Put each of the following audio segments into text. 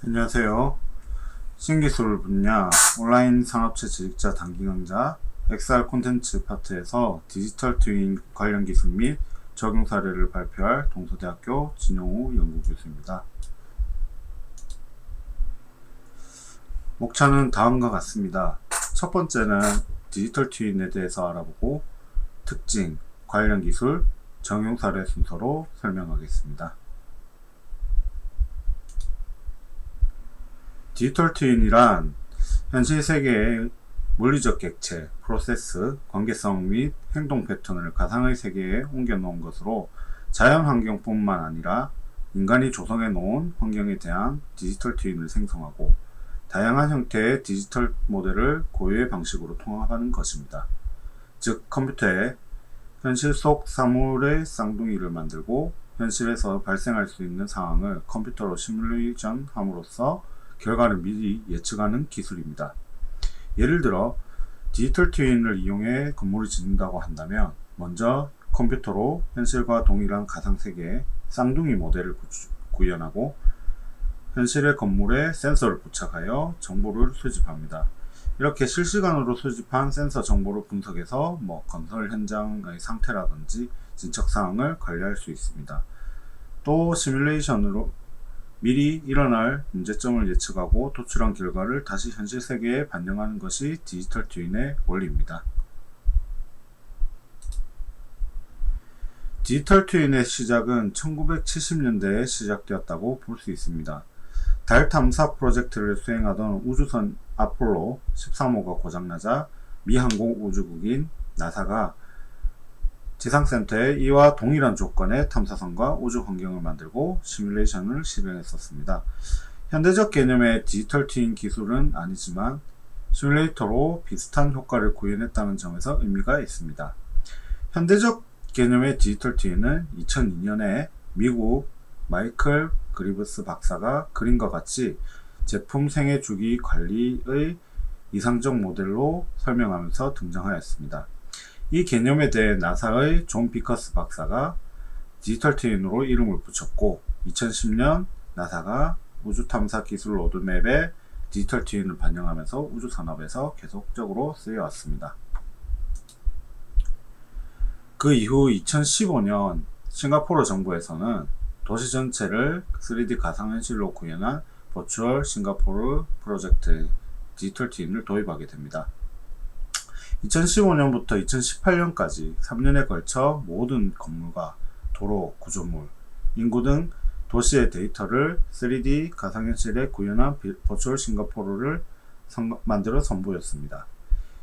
안녕하세요. 신기술 분야 온라인 산업체 재직자 단기 강좌 XR 콘텐츠 파트에서 디지털 트윈 관련 기술 및 적용 사례를 발표할 동서대학교 진용우 연구교수입니다. 목차는 다음과 같습니다. 첫 번째는 디지털 트윈에 대해서 알아보고 특징, 관련 기술, 적용 사례 순서로 설명하겠습니다. 디지털 트윈이란 현실 세계의 물리적 객체, 프로세스, 관계성 및 행동 패턴을 가상의 세계에 옮겨 놓은 것으로 자연 환경뿐만 아니라 인간이 조성해 놓은 환경에 대한 디지털 트윈을 생성하고 다양한 형태의 디지털 모델을 고유의 방식으로 통합하는 것입니다. 즉, 컴퓨터에 현실 속 사물의 쌍둥이를 만들고 현실에서 발생할 수 있는 상황을 컴퓨터로 시뮬레이션 함으로써 결과를 미리 예측하는 기술입니다. 예를 들어 디지털 트윈을 이용해 건물을 짓는다고 한다면 먼저 컴퓨터로 현실과 동일한 가상세계의 쌍둥이 모델을 구현하고 현실의 건물에 센서를 부착하여 정보를 수집합니다. 이렇게 실시간으로 수집한 센서 정보를 분석해서 건설 현장의 상태라든지 진척사항을 관리할 수 있습니다. 또 시뮬레이션으로 미리 일어날 문제점을 예측하고 도출한 결과를 다시 현실 세계에 반영하는 것이 디지털 트윈의 원리입니다. 디지털 트윈의 시작은 1970년대에 시작되었다고 볼 수 있습니다. 달 탐사 프로젝트를 수행하던 우주선 아폴로 13호가 고장나자 미 항공우주국인 나사가 지상센터에 이와 동일한 조건의 탐사선과 우주 환경을 만들고 시뮬레이션을 실행했었습니다. 현대적 개념의 디지털 트윈 기술은 아니지만 시뮬레이터로 비슷한 효과를 구현했다는 점에서 의미가 있습니다. 현대적 개념의 디지털 트윈은 2002년에 미국 마이클 그리브스 박사가 그림과 같이 제품 생애 주기 관리의 이상적 모델로 설명하면서 등장하였습니다. 이 개념에 대해 나사의 존 비커스 박사가 디지털 트윈으로 이름을 붙였고 2010년 나사가 우주탐사 기술 로드맵에 디지털 트윈을 반영하면서 우주산업에서 계속적으로 쓰여왔습니다. 그 이후 2015년 싱가포르 정부에서는 도시 전체를 3D 가상현실로 구현한 버추얼 싱가포르 프로젝트 디지털 트윈을 도입하게 됩니다. 2015년부터 2018년까지 3년에 걸쳐 모든 건물과 도로, 구조물, 인구 등 도시의 데이터를 3D 가상현실에 구현한 버추얼 싱가포르를 만들어 선보였습니다.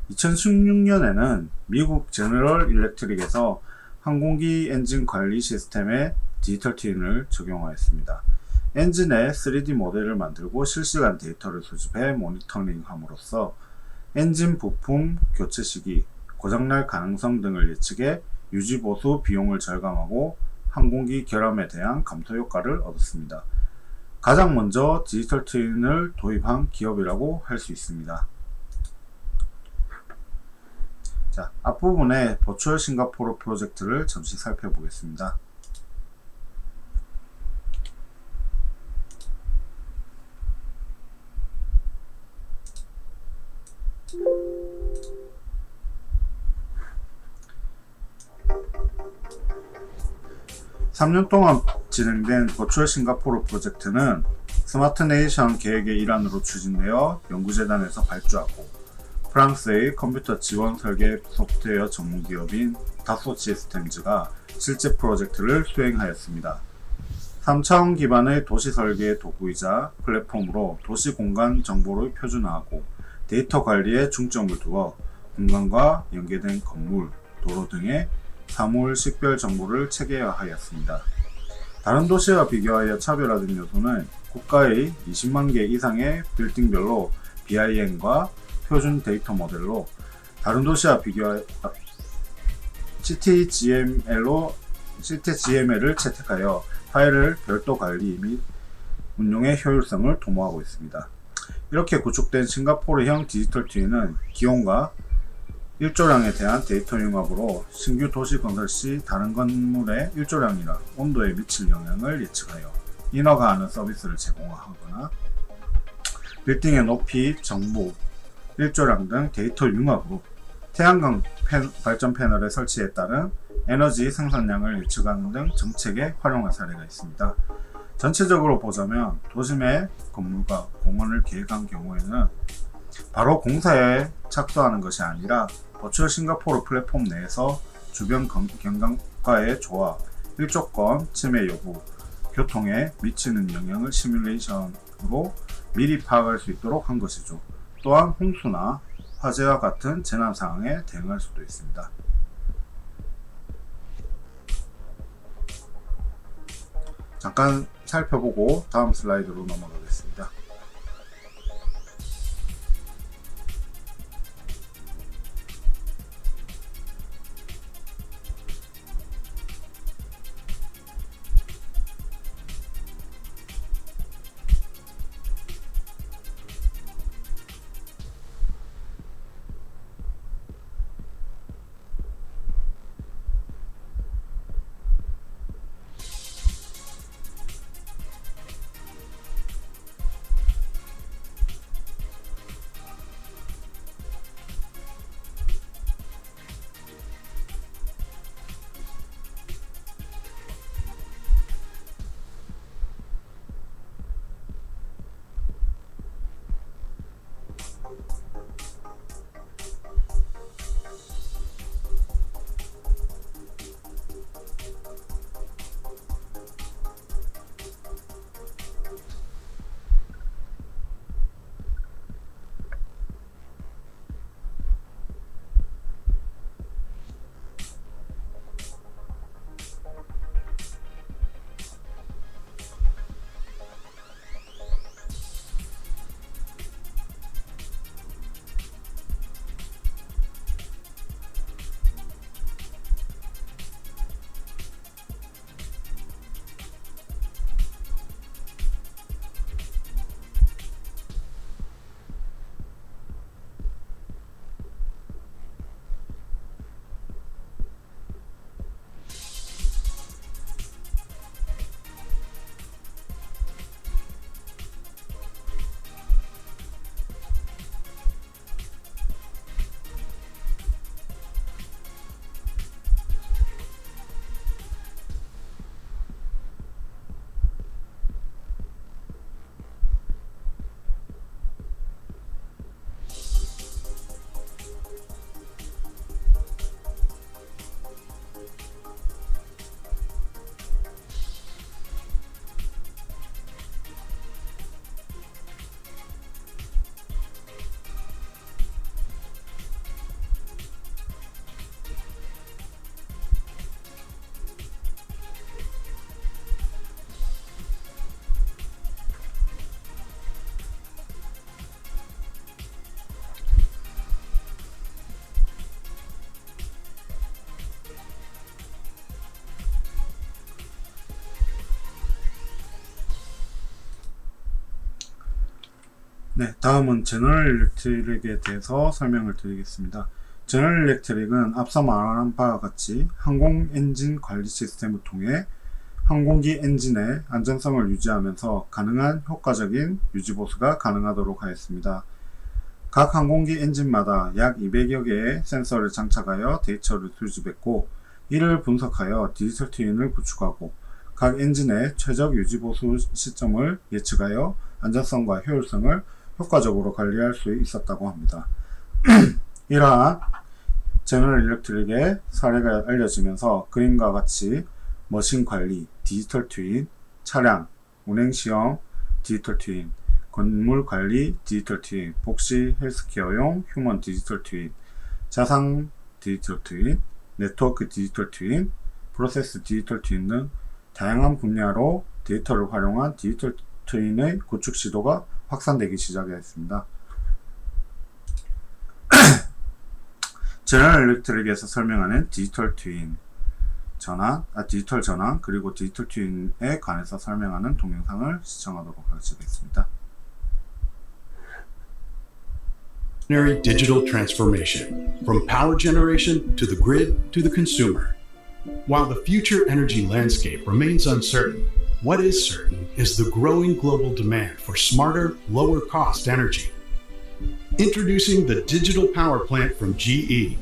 2016년에는 미국 제너럴 일렉트릭에서 항공기 엔진 관리 시스템에 디지털 트윈을 적용하였습니다. 엔진의 3D 모델을 만들고 실시간 데이터를 수집해 모니터링함으로써 엔진 부품 교체 시기, 고장날 가능성 등을 예측해 유지보수 비용을 절감하고 항공기 결함에 대한 감소 효과를 얻었습니다. 가장 먼저 디지털 트윈을 도입한 기업이라고 할 수 있습니다. 자, 앞부분에 버추얼 싱가포르 프로젝트를 잠시 살펴보겠습니다. (3년) 동안 진행된 버추얼 싱가포르 프로젝트는 스마트 네이션 계획의 일환으로 추진되어 연구재단에서 발주하고 프랑스의 컴퓨터 지원 설계 소프트웨어 전문기업인 다소 시스템즈가 실제 프로젝트를 수행하였습니다. 3차원 기반의 도시 설계 도구이자 플랫폼으로 도시 공간 정보를 표준화하고 데이터 관리에 중점을 두어 공간과 연계된 건물, 도로 등의 사물 식별 정보를 체계화하였습니다. 다른 도시와 비교하여 차별화된 요소는 국가의 20만 개 이상의 빌딩별로 BIM과 표준 데이터 모델로 다른 도시와 비교하여 CTGML을 채택하여 파일을 별도 관리 및 운용의 효율성을 도모하고 있습니다. 이렇게 구축된 싱가포르형 디지털 트윈은 기온과 일조량에 대한 데이터 융합으로 신규 도시 건설 시 다른 건물의 일조량이나 온도에 미칠 영향을 예측하여 인허가하는 서비스를 제공하거나 빌딩의 높이, 정부, 일조량 등 데이터 융합으로 태양광 발전 패널의 설치에 따른 에너지 생산량을 예측하는 등 정책에 활용한 사례가 있습니다. 전체적으로 보자면 도심의 건물과 공원을 계획한 경우에는 바로 공사에 착수하는 것이 아니라 버추얼 싱가포르 플랫폼 내에서 주변 경관과의 조화, 일조권 침해 여부, 교통에 미치는 영향을 시뮬레이션으로 미리 파악할 수 있도록 한 것이죠. 또한 홍수나 화재와 같은 재난 상황에 대응할 수도 있습니다. 잠깐 살펴보고 다음 슬라이드로 넘어가겠습니다. 네, 다음은 제너럴 일렉트릭에 대해서 설명을 드리겠습니다. 제너럴 일렉트릭은 앞서 말한 바와 같이 항공 엔진 관리 시스템을 통해 항공기 엔진의 안전성을 유지하면서 가능한 효과적인 유지보수가 가능하도록 하였습니다. 각 항공기 엔진마다 약 200여 개의 센서를 장착하여 데이터를 수집했고, 이를 분석하여 디지털 트윈을 구축하고 각 엔진의 최적 유지보수 시점을 예측하여 안전성과 효율성을 효과적으로 관리할 수 있었다고 합니다. 이러한 제너럴 일렉트릭의 사례가 알려지면서 그림과 같이 머신 관리, 디지털 트윈, 차량, 운행 시험, 디지털 트윈, 건물 관리, 디지털 트윈, 복지 헬스케어용 휴먼 디지털 트윈, 자산 디지털 트윈, 네트워크 디지털 트윈, 프로세스 디지털 트윈 등 다양한 분야로 데이터를 활용한 디지털 트윈의 구축 시도가 확산되기 시작했습니다. 제너럴 일렉트릭에서 설명하는 디지털 트윈 디지털 전환 그리고 디지털 트윈에 관해서 설명하는 동영상을 시청하도록 하겠습니다. Digital transformation, from power generation to the grid to the consumer. While the future energy landscape remains uncertain, What is certain is the growing global demand for smarter, lower cost energy. Introducing the Digital Power Plant from GE,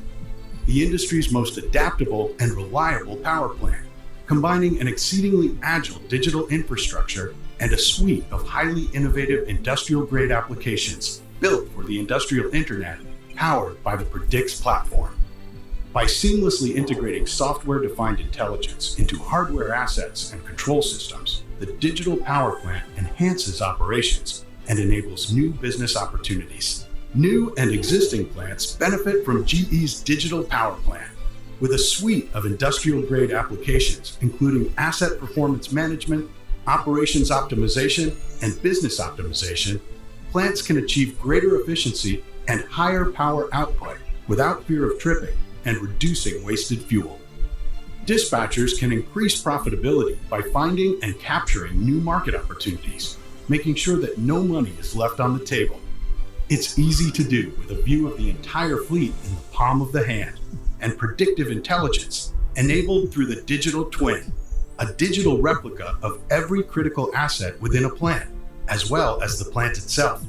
the industry's most adaptable and reliable power plant, combining an exceedingly agile digital infrastructure and a suite of highly innovative industrial-grade applications built for the industrial internet, powered by the Predix platform. By seamlessly integrating software-defined intelligence into hardware assets and control systems, the Digital Power Plant enhances operations and enables new business opportunities. New and existing plants benefit from GE's Digital Power Plant. With a suite of industrial-grade applications, including asset performance management, operations optimization, and business optimization, plants can achieve greater efficiency and higher power output without fear of tripping and reducing wasted fuel. Dispatchers can increase profitability by finding and capturing new market opportunities, making sure that no money is left on the table. It's easy to do with a view of the entire fleet in the palm of the hand, and predictive intelligence enabled through the digital twin, a digital replica of every critical asset within a plant, as well as the plant itself.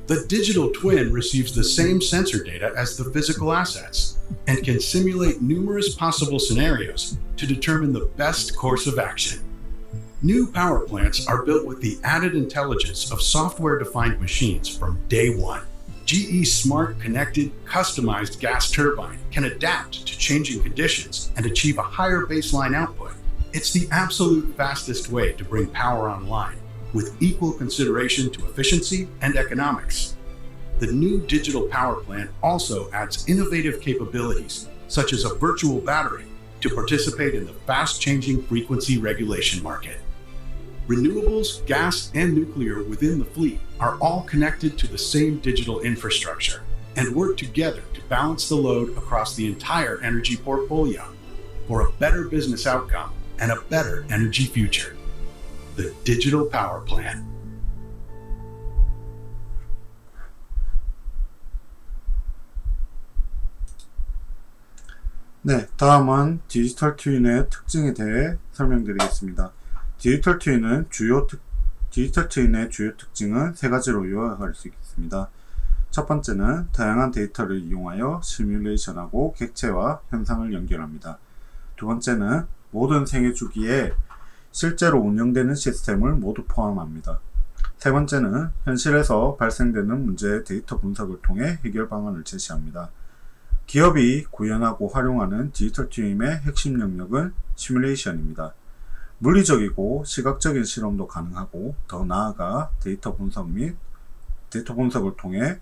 The digital twin receives the same sensor data as the physical assets and can simulate numerous possible scenarios to determine the best course of action. New power plants are built with the added intelligence of software-defined machines from day one. GE's smart, connected, customized gas turbine can adapt to changing conditions and achieve a higher baseline output. It's the absolute fastest way to bring power online, with equal consideration to efficiency and economics. The new digital power plant also adds innovative capabilities, such as a virtual battery, to participate in the fast-changing frequency regulation market. Renewables, gas, and nuclear within the fleet are all connected to the same digital infrastructure and work together to balance the load across the entire energy portfolio for a better business outcome and a better energy future. The Digital Power Plant. 네, 다음은 디지털 트윈의 특징에 대해 설명드리겠습니다. 디지털 트윈의 주요 특징은 세 가지로 요약할 수 있습니다. 첫 번째는 다양한 데이터를 이용하여 시뮬레이션하고 객체와 현상을 연결합니다. 두 번째는 모든 생애 주기에 실제로 운영되는 시스템을 모두 포함합니다. 세 번째는 현실에서 발생되는 문제의 데이터 분석을 통해 해결 방안을 제시합니다. 기업이 구현하고 활용하는 디지털 트윈의 핵심 영역은 시뮬레이션입니다. 물리적이고 시각적인 실험도 가능하고 더 나아가 데이터 분석을 통해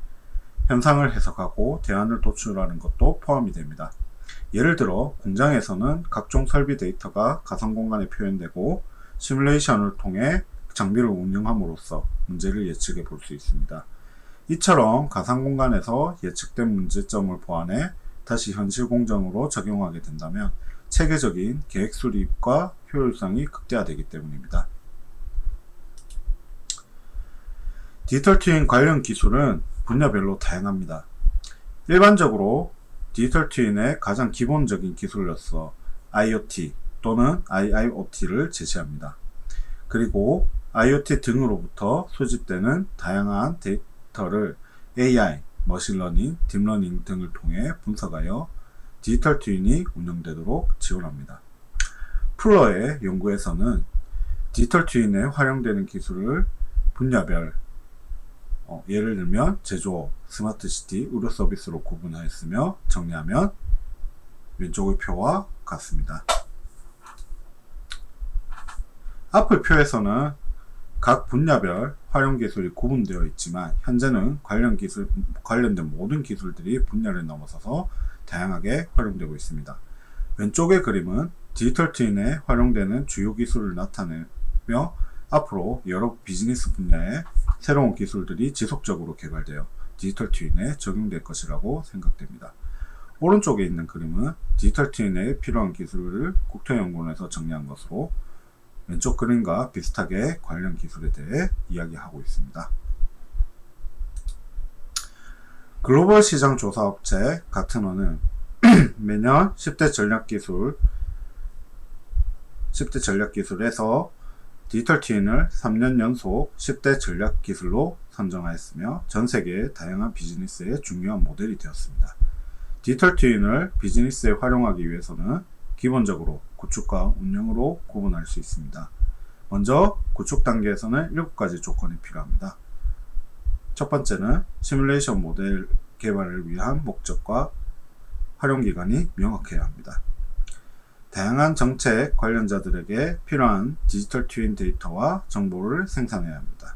현상을 해석하고 대안을 도출하는 것도 포함이 됩니다. 예를 들어 공장에서는 각종 설비 데이터가 가상 공간에 표현되고 시뮬레이션을 통해 장비를 운영함으로써 문제를 예측해 볼 수 있습니다. 이처럼 가상 공간에서 예측된 문제점을 보완해 다시 현실 공정으로 적용하게 된다면 체계적인 계획 수립과 효율성이 극대화되기 때문입니다. 디지털 트윈 관련 기술은 분야별로 다양합니다. 일반적으로 디지털 트윈의 가장 기본적인 기술로서 IoT 또는 IIoT를 제시합니다. 그리고 IoT 등으로부터 수집되는 다양한 데이터를 AI, 머신러닝, 딥러닝 등을 통해 분석하여 디지털 트윈이 운영되도록 지원합니다. 플러의 연구에서는 디지털 트윈에 활용되는 기술을 분야별, 예를 들면 제조업, 스마트시티, 의료 서비스로 구분하였으며 정리하면 왼쪽의 표와 같습니다. 앞의 표에서는 각 분야별 활용 기술이 구분되어 있지만 현재는 관련된 모든 기술들이 분야를 넘어서서 다양하게 활용되고 있습니다. 왼쪽의 그림은 디지털 트윈에 활용되는 주요 기술을 나타내며 앞으로 여러 비즈니스 분야의 새로운 기술들이 지속적으로 개발되어 디지털 트윈에 적용될 것이라고 생각됩니다. 오른쪽에 있는 그림은 디지털 트윈에 필요한 기술을 국토연구원에서 정리한 것으로 왼쪽 그림과 비슷하게 관련 기술에 대해 이야기하고 있습니다. 글로벌 시장 조사 업체 가트너는 매년 10대 전략 기술에서 디지털 트윈을 3년 연속 10대 전략 기술로 선정하였으며 전 세계의 다양한 비즈니스의 중요한 모델이 되었습니다. 디지털 트윈을 비즈니스에 활용하기 위해서는 기본적으로 구축과 운영으로 구분할 수 있습니다. 먼저 구축 단계에서는 7가지 조건이 필요합니다. 첫 번째는 시뮬레이션 모델 개발을 위한 목적과 활용기간이 명확해야 합니다. 다양한 정책 관련자들에게 필요한 디지털 트윈 데이터와 정보를 생산해야 합니다.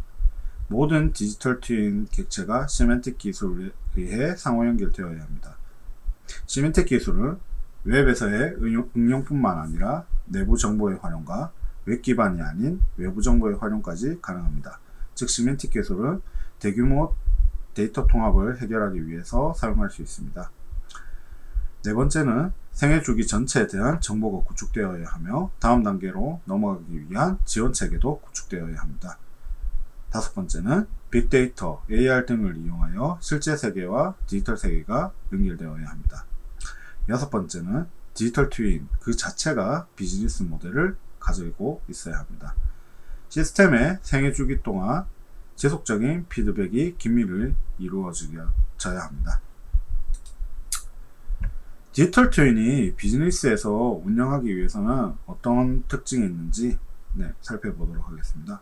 모든 디지털 트윈 객체가 시멘틱 기술에 의해 상호 연결되어야 합니다. 시멘틱 기술은 웹에서의 응용뿐만 아니라 내부 정보의 활용과 웹 기반이 아닌 외부 정보의 활용까지 가능합니다. 즉 시멘틱 기술은 대규모 데이터 통합을 해결하기 위해서 사용할 수 있습니다. 네 번째는 생애 주기 전체에 대한 정보가 구축되어야 하며 다음 단계로 넘어가기 위한 지원 체계도 구축되어야 합니다. 다섯 번째는 빅데이터, AR 등을 이용하여 실제 세계와 디지털 세계가 연결되어야 합니다. 여섯 번째는 디지털 트윈 그 자체가 비즈니스 모델을 가지고 있어야 합니다. 시스템의 생애 주기 동안 지속적인 피드백이 긴밀히 이루어져야 합니다. 디지털 트윈이 비즈니스에서 운영하기 위해서는 어떤 특징이 있는지 살펴보도록 하겠습니다.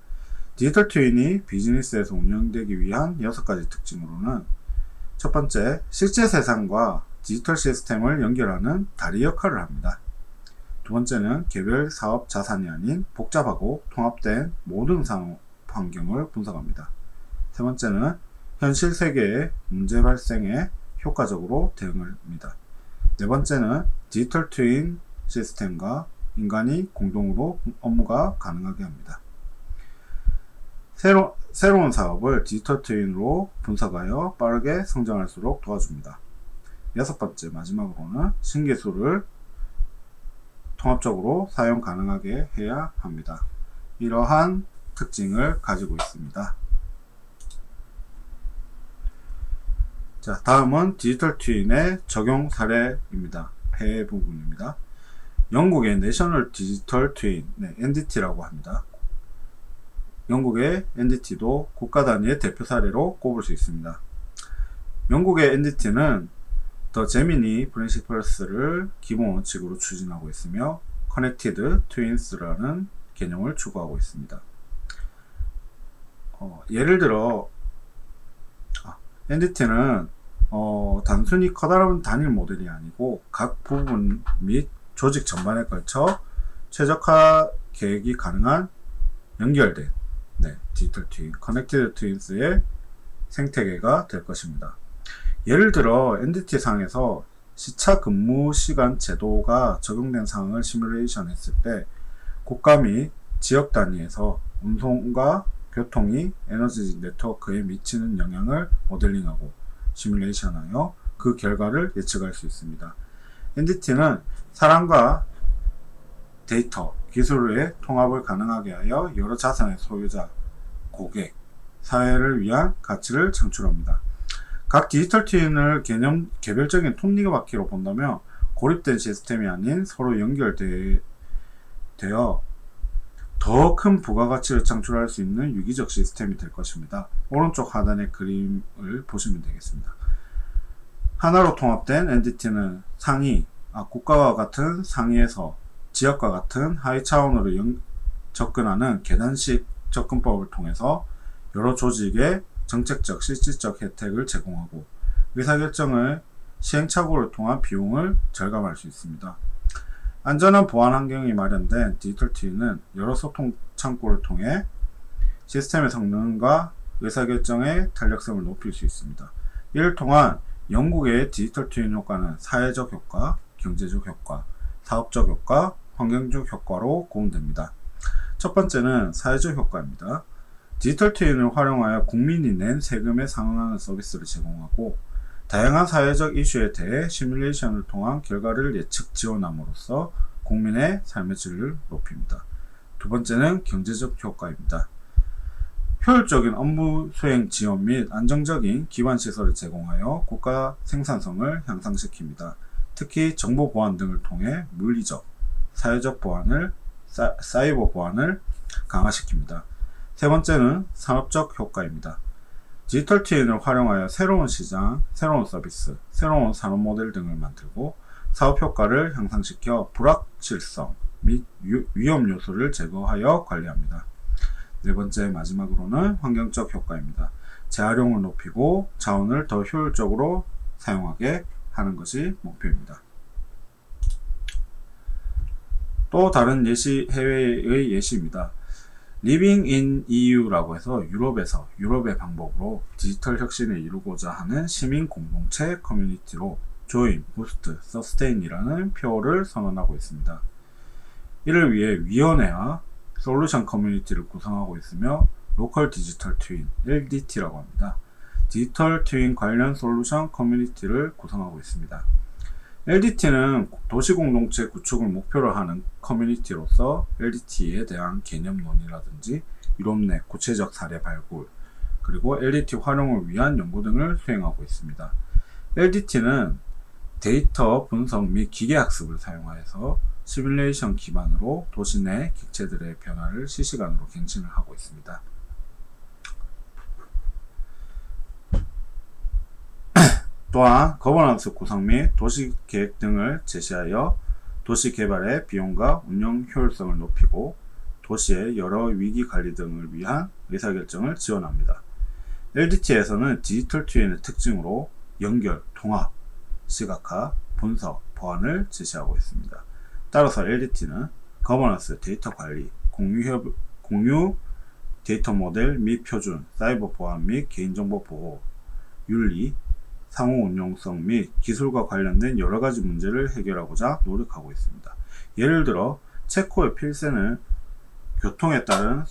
디지털 트윈이 비즈니스에서 운영되기 위한 6가지 특징으로는 첫 번째, 실제 세상과 디지털 시스템을 연결하는 다리 역할을 합니다. 두 번째는 개별 사업 자산이 아닌 복잡하고 통합된 모든 산업 환경을 분석합니다. 세 번째는 현실 세계의 문제 발생에 효과적으로 대응을 합니다. 네 번째는 디지털 트윈 시스템과 인간이 공동으로 업무가 가능하게 합니다. 새로운 사업을 디지털 트윈으로 분석하여 빠르게 성장할수록 도와줍니다. 여섯 번째, 마지막으로는 신기술을 통합적으로 사용 가능하게 해야 합니다. 이러한 특징을 가지고 있습니다. 자, 다음은 디지털 트윈의 적용 사례입니다. 폐 부분입니다. 영국의 내셔널 디지털 트윈, NDT라고 합니다. 영국의 NDT도 국가 단위의 대표 사례로 꼽을 수 있습니다. 영국의 NDT는 더 제미니 프린시플스를 기본 원칙으로 추진하고 있으며 커넥티드 트윈스라는 개념을 추구하고 있습니다. 예를 들어 NDT는 단순히 커다란 단일 모델이 아니고 각 부분 및 조직 전반에 걸쳐 최적화 계획이 가능한 연결된 디지털 트윈, 커넥티드 트윈스의 생태계가 될 것입니다. 예를 들어 NDT 상에서 시차 근무 시간 제도가 적용된 상황을 시뮬레이션 했을 때 국가 및 지역 단위에서 운송과 교통이 에너지 네트워크에 미치는 영향을 모델링하고 시뮬레이션하여 그 결과를 예측할 수 있습니다. NDT는 사람과 데이터, 기술의 통합을 가능하게 하여 여러 자산의 소유자, 고객, 사회를 위한 가치를 창출합니다. 각 디지털 트윈을 개별적인 톱니바퀴로 본다면 고립된 시스템이 아닌 서로 연결되어 더 큰 부가가치를 창출할 수 있는 유기적 시스템이 될 것입니다. 오른쪽 하단의 그림을 보시면 되겠습니다. 하나로 통합된 NDT는 국가와 같은 상위에서 지역과 같은 하위 차원으로 접근하는 계단식 접근법을 통해서 여러 조직에 정책적, 실질적 혜택을 제공하고 의사결정의 시행착오를 통한 비용을 절감할 수 있습니다. 안전한 보안 환경이 마련된 디지털 트윈은 여러 소통 창구를 통해 시스템의 성능과 의사결정의 탄력성을 높일 수 있습니다. 이를 통한 영국의 디지털 트윈 효과는 사회적 효과, 경제적 효과, 사업적 효과, 환경적 효과로 구분됩니다. 첫 번째는 사회적 효과입니다. 디지털 트윈을 활용하여 국민이 낸 세금에 상응하는 서비스를 제공하고 다양한 사회적 이슈에 대해 시뮬레이션을 통한 결과를 예측 지원함으로써 국민의 삶의 질을 높입니다. 두 번째는 경제적 효과입니다. 효율적인 업무 수행 지원 및 안정적인 기반 시설을 제공하여 국가 생산성을 향상시킵니다. 특히 정보 보안 등을 통해 물리적, 사회적 보안을, 사이버 보안을 강화시킵니다. 세 번째는 산업적 효과입니다. 디지털 트윈을 활용하여 새로운 시장, 새로운 서비스, 새로운 산업 모델 등을 만들고 사업 효과를 향상시켜 불확실성 및 위험 요소를 제거하여 관리합니다. 네 번째 마지막으로는 환경적 효과입니다. 재활용을 높이고 자원을 더 효율적으로 사용하게 하는 것이 목표입니다. 또 다른 예시, 해외의 예시입니다. Living in EU라고 해서 유럽의 방법으로 디지털 혁신을 이루고자 하는 시민 공동체 커뮤니티로 Join, Boost, Sustain이라는 표어를 선언하고 있습니다. 이를 위해 위원회와 솔루션 커뮤니티를 구성하고 있으며 로컬 디지털 트윈, LDT라고 합니다. 디지털 트윈 관련 솔루션 커뮤니티를 구성하고 있습니다. LDT는 도시공동체 구축을 목표로 하는 커뮤니티로서 LDT에 대한 개념 논의라든지 유럽 내 구체적 사례 발굴, 그리고 LDT 활용을 위한 연구 등을 수행하고 있습니다. LDT는 데이터 분석 및 기계학습을 사용하여서 시뮬레이션 기반으로 도시 내 객체들의 변화를 실시간으로 갱신을 하고 있습니다. 또한 거버넌스 구성 및 도시계획 등을 제시하여 도시 개발의 비용과 운영 효율성을 높이고 도시의 여러 위기 관리 등을 위한 의사결정을 지원합니다. LDT에서는 디지털 트윈의 특징으로 연결, 통합, 시각화, 분석, 보안을 제시하고 있습니다. 따라서 LDT는 거버넌스, 데이터 관리, 공유 데이터 모델 및 표준, 사이버 보안 및 개인정보 보호, 윤리, 상호 운용성 및 기술과 관련된 여러가지 문제를 해결하고자 노력하고 있습니다. 예를 들어 체코의 필센은 교통에 따른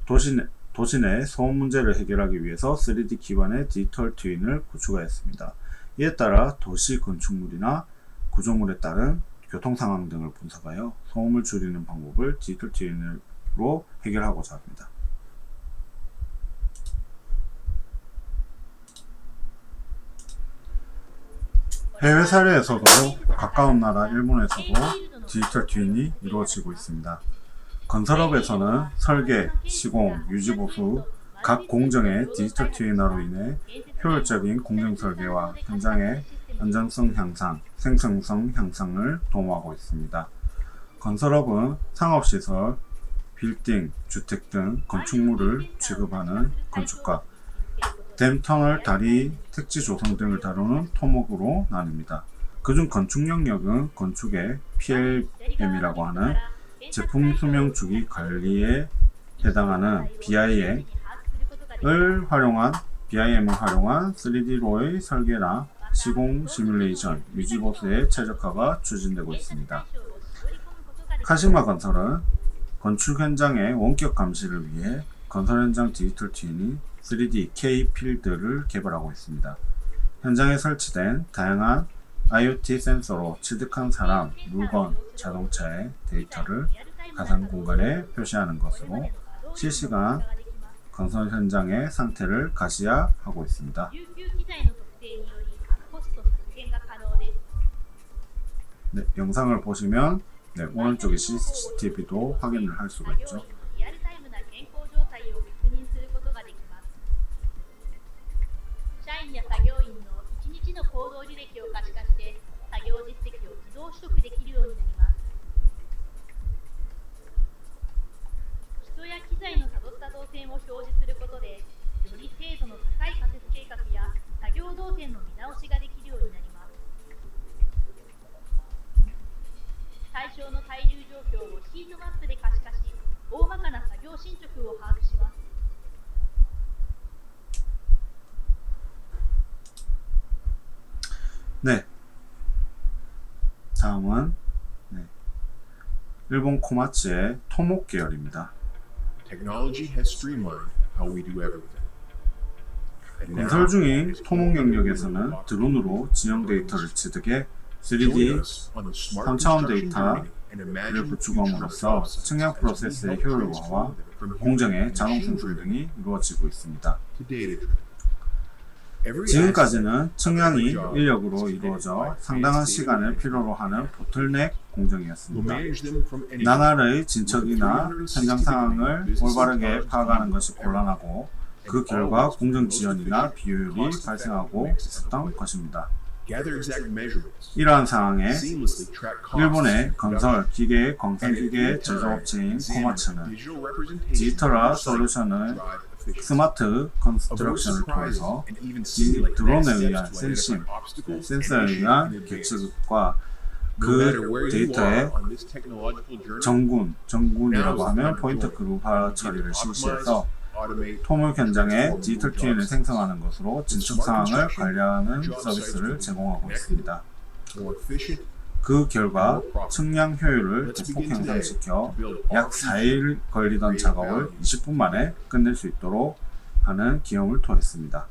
도시 내 소음 문제를 해결하기 위해서 3D 기반의 디지털 트윈을 구축하였습니다. 이에 따라 도시 건축물이나 구조물에 따른 교통 상황 등을 분석하여 소음을 줄이는 방법을 디지털 트윈으로 해결하고자 합니다. 해외 사례에서도 가까운 나라 일본에서도 디지털 트윈이 이루어지고 있습니다. 건설업에서는 설계, 시공, 유지보수, 각 공정의 디지털 트윈화로 인해 효율적인 공정 설계와 현장의 안전성 향상, 생산성 향상을 도모하고 있습니다. 건설업은 상업시설, 빌딩, 주택 등 건축물을 취급하는 건축가, 댐, 터널, 다리, 택지 조성 등을 다루는 토목으로 나뉩니다. 그중 건축 영역은 건축의 PLM이라고 하는 제품 수명 주기 관리에 해당하는 BIM을 활용한 3D로의 설계나 시공 시뮬레이션, 유지보수의 최적화가 추진되고 있습니다. 카시마 건설은 건축 현장의 원격 감시를 위해 건설 현장 디지털 트윈이 3D K-필드를 개발하고 있습니다. 현장에 설치된 다양한 IoT 센서로 취득한 사람, 물건, 자동차의 데이터를 가상 공간에 표시하는 것으로 실시간 건설 현장의 상태를 가시화하고 있습니다. 네, 영상을 보시면 오른쪽에 CCTV도 확인을 할 수가 있죠. 네, 다음은 일본 코마츠의 토목 계열입니다. Technology has streamlined how we do everything. And now, 건설 중인 토목 영역에서는 드론으로 지형 데이터를 취득해 3D 3차원 데이터를 구축함으로써 측량 프로세스의 효율화와 공정의 자동 생성 등이 이루어지고 있습니다. 지금까지는 측량이 인력으로 이루어져 상당한 시간을 필요로 하는 보틀넥 공정이었습니다. 나날의 진척이나 현장 상황을 올바르게 파악하는 것이 곤란하고 그 결과 공정 지연이나 비효율이 발생하고 있었던 것입니다. 이러한 상황에 일본의 건설, 기계, 광산기계 제조업체인 코마츠는 디지털화 솔루션을 스마트 컨스트럭션을 통해서 드론에 의한 센싱, 센서에 의한 계측과 그 데이터의 정군이라고 하면 포인트 그룹화 처리를 실시해서 토목 현장에 디지털 트윈을 생성하는 것으로 진척 상황을 관리하는 서비스를 제공하고 있습니다. 그 결과 측량 효율을 대폭 향상시켜 약 4일 걸리던 작업을 20분 만에 끝낼 수 있도록 하는 기염을 토했습니다.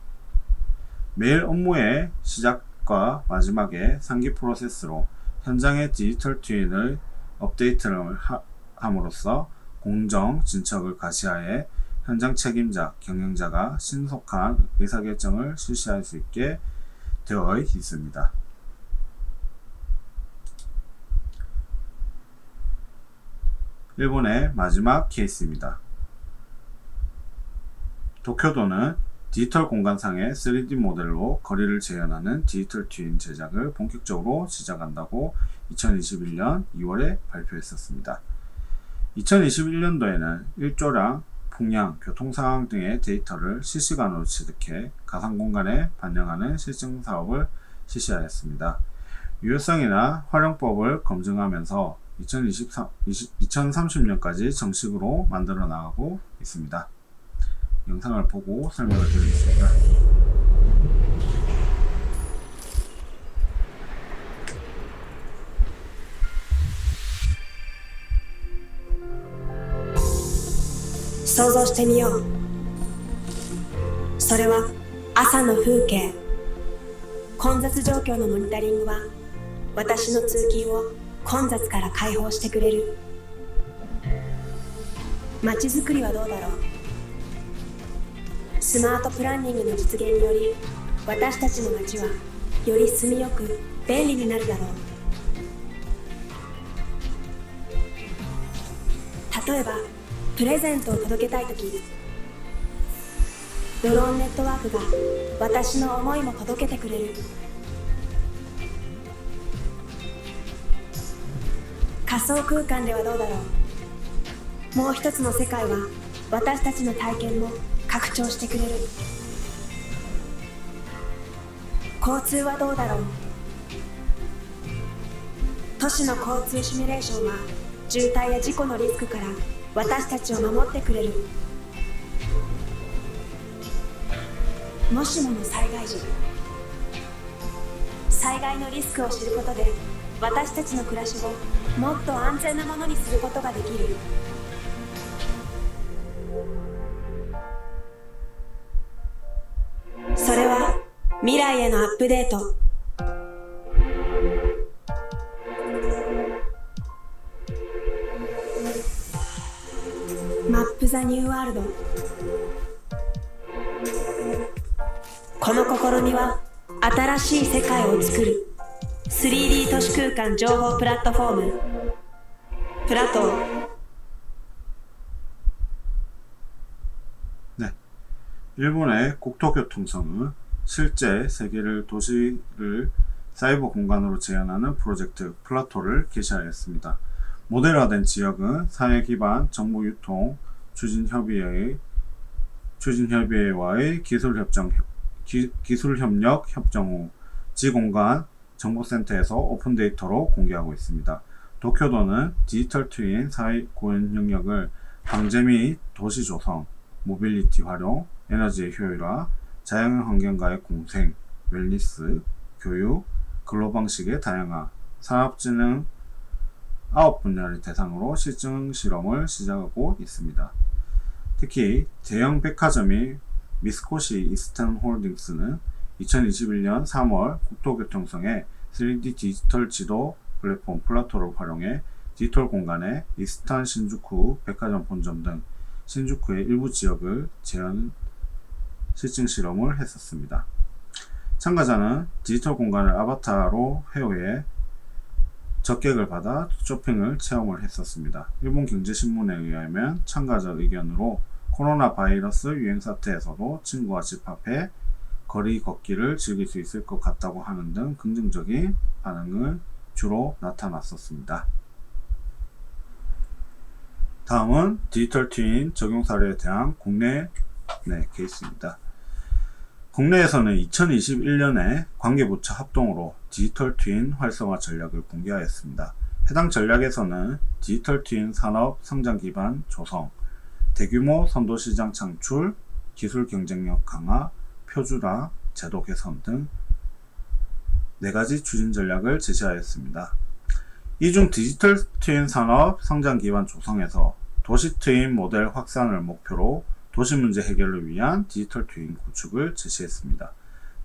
매일 업무의 시작과 마지막에 상기 프로세스로 현장의 디지털 트윈을 업데이트를 함으로써 공정 진척을 가시하에 현장 책임자, 경영자가 신속한 의사결정을 실시할 수 있게 되어 있습니다. 일본의 마지막 케이스입니다. 도쿄도는 디지털 공간상의 3D 모델로 거리를 재현하는 디지털 트윈 제작을 본격적으로 시작한다고 2021년 2월에 발표했었습니다. 2021년도에는 일조량, 풍량, 교통상황 등의 데이터를 실시간으로 취득해 가상공간에 반영하는 실증 사업을 실시하였습니다. 유효성이나 활용법을 검증하면서 2030년까지 정식으로 만들어 나가고 있습니다. 영상을 보고 설명을 드리겠습니다.想像してみよう。それは朝の風景。混雑状況のモニタリングは私の通勤を混雑から解放してくれる。街づくりはどうだろう。スマートプランニングの実現により私たちの街はより住みよく便利になるだろう。例えばプレゼントを届けたいとき、ドローンネットワークが私の思いも届けてくれる。仮想空間ではどうだろう。もう一つの世界は私たちの体験も拡張してくれる。交通はどうだろう。都市の交通シミュレーションは渋滞や事故のリスクから私たちを守ってくれる。もしもの災害時、災害のリスクを知ることで私たちの暮らしをもっと安全なものにすることができる。それは未来へのアップデート。マップ・ザ・ニュー・ワールド。この試みは新しい世界を作る 3D 都市空間情報プラットフォームプラトー。 네, 일본의 국토교통성은 실제 세계를 도시를 사이버 공간으로 재현하는 프로젝트 플라토를 개시하였습니다. 모델화된 지역은 사회 기반 정보 유통 추진협의회와의 기술협력 협정 후 지공간 정보센터에서 오픈 데이터로 공개하고 있습니다. 도쿄도는 디지털 트윈 사회 구현 영역을 방제 및 도시 조성, 모빌리티 활용, 에너지의 효율화, 자연 환경과의 공생, 웰니스, 교육, 근로 방식의 다양화, 산업진흥 9분야를 대상으로 실증 실험을 시작하고 있습니다. 특히 대형 백화점인 미쓰코시 이스턴 홀딩스는 2021년 3월 국토교통성의 3D 디지털 지도 플랫폼 플라토를 활용해 디지털 공간에 이스탄 신주쿠 백화점 본점 등 신주쿠의 일부 지역을 재현 실증 실험을 했었습니다. 참가자는 디지털 공간을 아바타로 회오해 적객을 받아 쇼핑을 체험을 했었습니다. 일본 경제신문에 의하면 참가자 의견으로 코로나 바이러스 유행 사태에서도 친구와 집합해 거리 걷기를 즐길 수 있을 것 같다고 하는 등 긍정적인 반응을 주로 나타났었습니다. 다음은 디지털 트윈 적용 사례에 대한 국내 케이스입니다. 국내에서는 2021년에 관계부처 합동으로 디지털 트윈 활성화 전략을 공개하였습니다. 해당 전략에서는 디지털 트윈 산업 성장 기반 조성, 대규모 선도시장 창출, 기술 경쟁력 강화, 표준화, 제도 개선 등 4가지 추진 전략을 제시하였습니다. 이 중 디지털 트윈 산업 성장 기반 조성에서 도시 트윈 모델 확산을 목표로 도시 문제 해결을 위한 디지털 트윈 구축을 제시했습니다.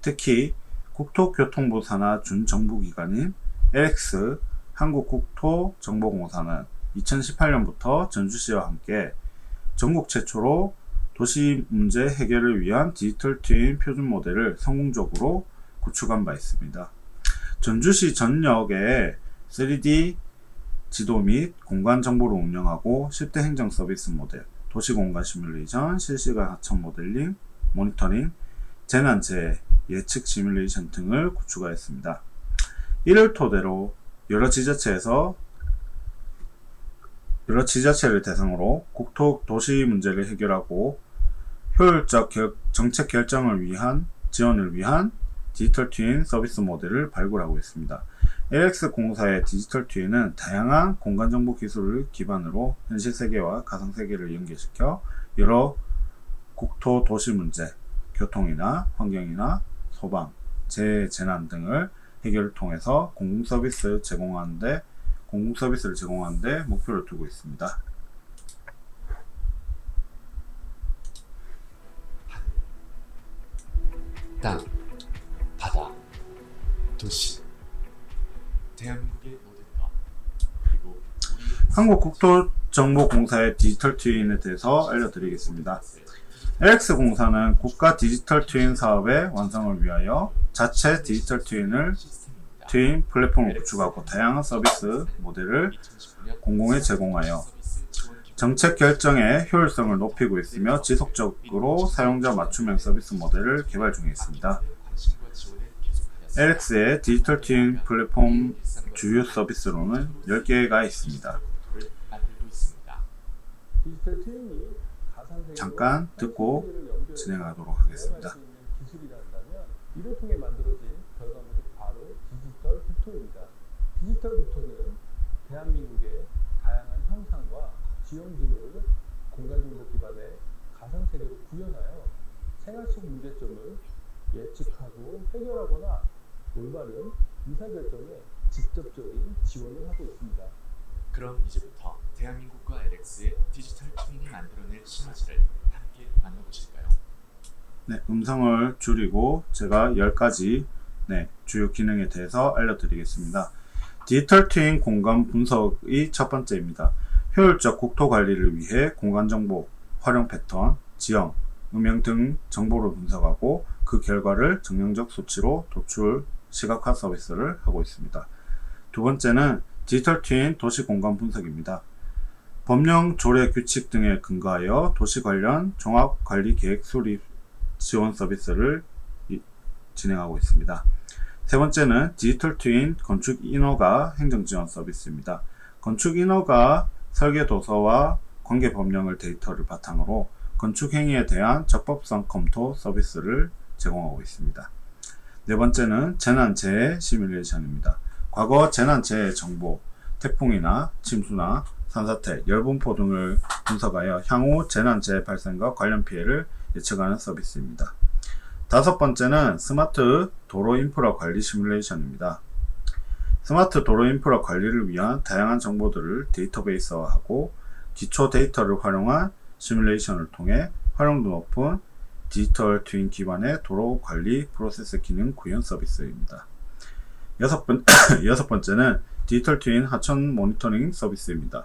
특히 국토교통부 산하 준정부기관인 LX 한국국토정보공사는 2018년부터 전주시와 함께 전국 최초로 도시 문제 해결을 위한 디지털 트윈 표준 모델을 성공적으로 구축한 바 있습니다. 전주시 전역에 3D 지도 및 공간 정보를 운영하고 10대 행정 서비스 모델, 도시공간 시뮬레이션, 실시간 하천 모델링, 모니터링, 재난재해 예측 시뮬레이션 등을 구축하였습니다. 이를 토대로 여러 지자체를 대상으로 국토 도시 문제를 해결하고 효율적 정책 결정을 위한 지원을 위한 디지털 트윈 서비스 모델을 발굴하고 있습니다. LX공사의 디지털 트윈은 다양한 공간정보 기술을 기반으로 현실 세계와 가상 세계를 연계시켜 여러 국토 도시 문제, 교통이나 환경이나 소방, 재해, 재난 등을 해결을 통해서 공공서비스를 제공하는 데 목표를 두고 있습니다. 땅, 바다, 도시, 대한민국의 모든 것, 그리고 한국국토정보공사의 디지털 트윈에 대해서 알려드리겠습니다. LX공사는 국가 디지털 트윈 사업의 완성을 위하여 자체 디지털 트윈 플랫폼을 구축하고 다양한 서비스 모델을 공공에 제공하여 정책 결정의 효율성을 높이고 있으며 지속적으로 사용자 맞춤형 서비스 모델을 개발 중에 있습니다. LX의 디지털 트윈 플랫폼 주요 서비스로는 10개가 있습니다. 잠깐 듣고 진행하도록 하겠습니다. 이를 통해 만들어진 결과물이 바로 디지털 국토입니다. 디지털 국토는 대한민국의 다양한 형상과 지형지물을 공간정보 기반의 가상세계로 구현하여 생활 속 문제점을 예측하고 해결하거나 올바른 의사결정에 직접적인 지원을 하고 있습니다. 그럼 이제부터 대한민국과 LX의 디지털 트윈이 만들어낼 시너지를 함께 만나보실까요? 네, 음성을 줄이고 제가 10가지 주요 기능에 대해서 알려드리겠습니다. 디지털 트윈 공간 분석이 첫 번째입니다. 효율적 국토 관리를 위해 공간정보, 활용 패턴, 지형, 음영 등 정보를 분석하고 그 결과를 정량적 수치로 도출, 시각화 서비스를 하고 있습니다. 두 번째는 디지털 트윈 도시 공간 분석입니다. 법령, 조례, 규칙 등에 근거하여 도시 관련 종합 관리 계획 수립 지원 서비스를 진행하고 있습니다. 세 번째는 디지털 트윈 건축 인허가 행정 지원 서비스입니다. 건축 인허가 설계 도서와 관계 법령을 데이터를 바탕으로 건축 행위에 대한 적법성 검토 서비스를 제공하고 있습니다. 네 번째는 재난재해 시뮬레이션입니다. 과거 재난재해 정보, 태풍이나 침수나 산사태, 열분포 등을 분석하여 향후 재난재해 발생과 관련 피해를 예측하는 서비스입니다. 다섯 번째는 스마트 도로 인프라 관리 시뮬레이션입니다. 스마트 도로 인프라 관리를 위한 다양한 정보들을 데이터베이스화하고 기초 데이터를 활용한 시뮬레이션을 통해 활용도 높은 디지털 트윈 기반의 도로 관리 프로세스 기능 구현 서비스입니다. 여섯 번째는 디지털 트윈 하천 모니터링 서비스입니다.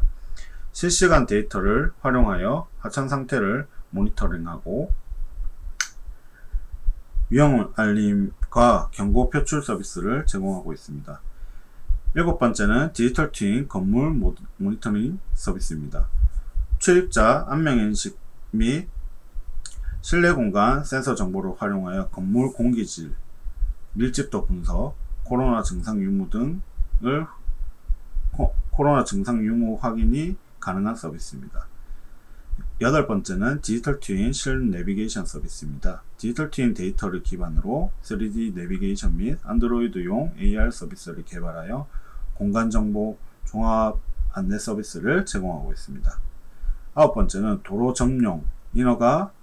실시간 데이터를 활용하여 하천 상태를 모니터링하고 위험 알림 과 경고 표출 서비스를 제공하고 있습니다. 7번째는 디지털 트윈 건물 모니터링 서비스입니다. 출입자 안면 인식 및 실내 공간 센서 정보를 활용하여 건물 공기질, 밀집도 분석, 코로나 증상 유무 확인이 가능한 서비스입니다. 8번째는 디지털 트윈 실내 내비게이션 서비스입니다. 디지털 트윈 데이터를 기반으로 3D 내비게이션 및 안드로이드용 AR 서비스를 개발하여 공간 정보 종합 안내 서비스를 제공하고 있습니다. 9번째는 도로 점용 인허가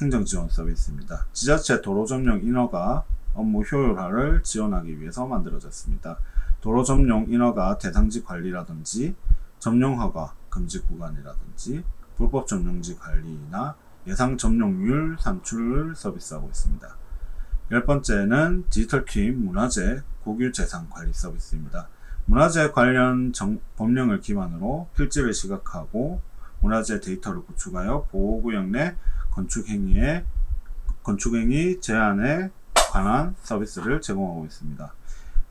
행정 지원 서비스입니다. 지자체 도로 점용 인허가 업무 효율화를 지원하기 위해서 만들어졌습니다. 도로 점용 인허가 대상지 관리라든지 점용 허가 금지 구간이라든지 불법 점용지 관리나 예상 점용률 산출을 서비스하고 있습니다. 10번째는 디지털 트윈 문화재 국유 재산 관리 서비스입니다. 문화재 관련 법령을 기반으로 필지를 시각화하고 문화재 데이터를 구축하여 보호구역 내 건축행위 제한에 관한 서비스를 제공하고 있습니다.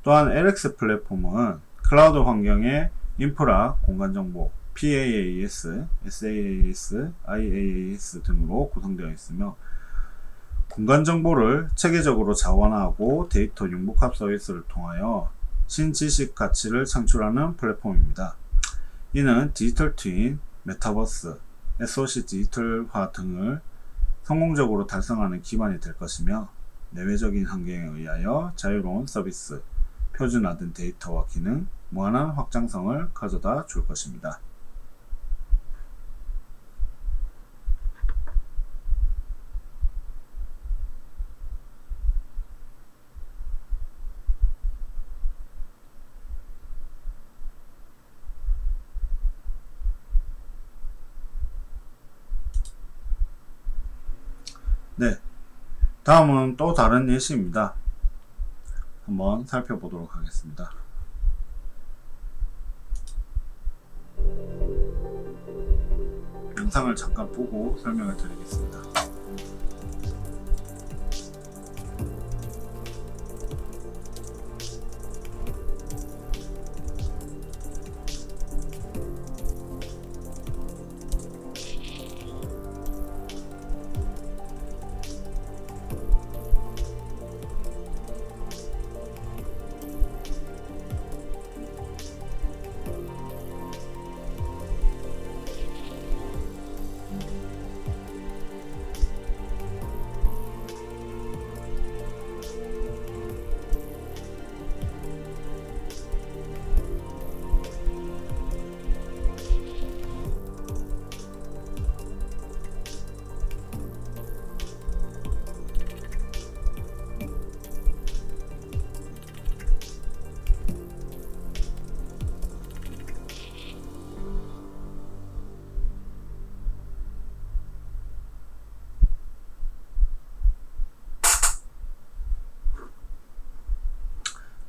또한 LX 플랫폼은 클라우드 환경의 인프라, 공간정보, PaaS, SaaS, IaaS 등으로 구성되어 있으며 공간정보를 체계적으로 자원화하고 데이터 융복합 서비스를 통하여 신지식 가치를 창출하는 플랫폼입니다. 이는 디지털 트윈, 메타버스, SOC 디지털화 등을 성공적으로 달성하는 기반이 될 것이며 내외적인 환경에 의하여 자유로운 서비스, 표준화된 데이터와 기능, 무한한 확장성을 가져다 줄 것입니다. 네, 다음은 또 다른 예시입니다. 한번 살펴보도록 하겠습니다. 영상을 잠깐 보고 설명을 드리겠습니다.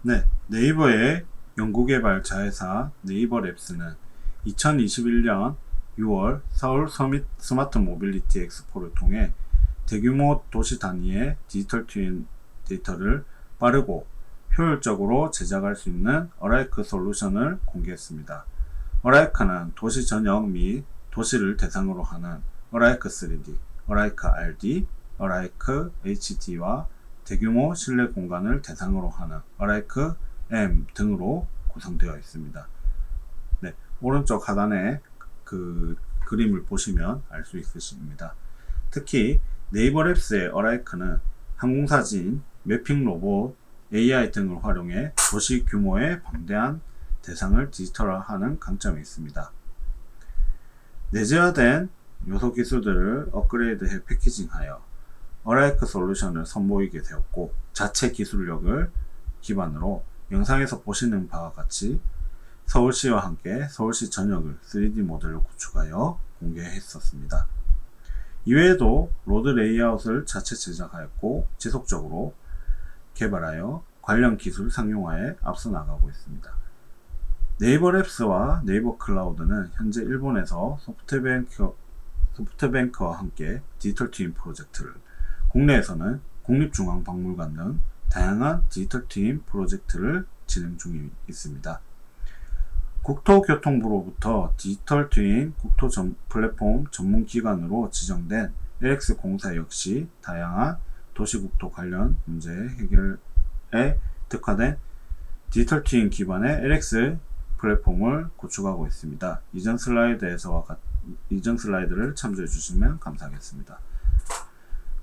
네, 네이버의 연구개발 자회사 네이버랩스는 2021년 6월 서울 스마트 모빌리티 엑스포를 통해 대규모 도시 단위의 디지털 트윈 데이터를 빠르고 효율적으로 제작할 수 있는 어라이크 솔루션을 공개했습니다. 어라이크는 도시 전역 및 도시를 대상으로 하는 어라이크 3D, 어라이크 RD, 어라이크 HD와 대규모 실내 공간을 대상으로 하는 어라이크 M 등으로 구성되어 있습니다. 네, 오른쪽 하단에 그 그림을 보시면 알 수 있으십니다. 특히 네이버랩스의 어라이크는 항공사진, 매핑 로봇, AI 등을 활용해 도시 규모의 방대한 대상을 디지털화하는 강점이 있습니다. 내재화된 요소 기술들을 업그레이드해 패키징하여 어라이크 솔루션을 선보이게 되었고, 자체 기술력을 기반으로 영상에서 보시는 바와 같이 서울시와 함께 서울시 전역을 3D 모델로 구축하여 공개했었습니다. 이외에도 로드 레이아웃을 자체 제작하였고 지속적으로 개발하여 관련 기술 상용화에 앞서 나가고 있습니다. 네이버랩스와 네이버 클라우드는 현재 일본에서 소프트뱅크와 함께 디지털 트윈 프로젝트를, 국내에서는 국립중앙박물관 등 다양한 디지털 트윈 프로젝트를 진행 중에 있습니다. 국토교통부로부터 디지털 트윈 국토 플랫폼 전문기관으로 지정된 LX 공사 역시 다양한 도시국토 관련 문제 해결에 특화된 디지털 트윈 기반의 LX 플랫폼을 구축하고 있습니다. 이전 슬라이드를 참조해 주시면 감사하겠습니다.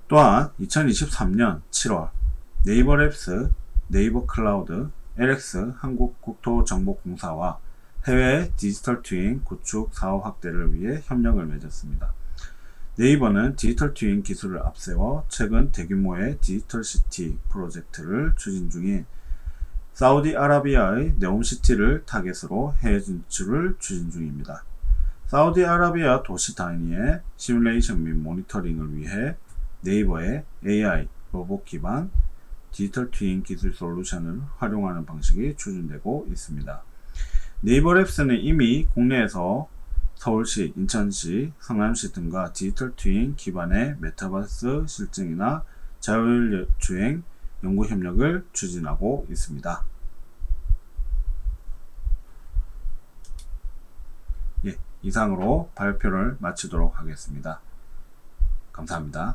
또한 2023년 7월 네이버랩스, 네이버 클라우드, LX 한국국토정보공사와 해외 디지털 트윈 구축 사업 확대를 위해 협력을 맺었습니다. 네이버는 디지털 트윈 기술을 앞세워 최근 대규모의 디지털 시티 프로젝트를 추진 중인 사우디아라비아의 네옴시티를 타겟으로 해외 진출을 추진 중입니다. 사우디아라비아 도시 단위의 시뮬레이션 및 모니터링을 위해 네이버의 AI, 로봇 기반 디지털 트윈 기술 솔루션을 활용하는 방식이 추진되고 있습니다. 네이버랩스는 이미 국내에서 서울시, 인천시, 성남시 등과 디지털 트윈 기반의 메타버스 실증이나 자율주행 연구 협력을 추진하고 있습니다. 이상으로 발표를 마치도록 하겠습니다. 감사합니다.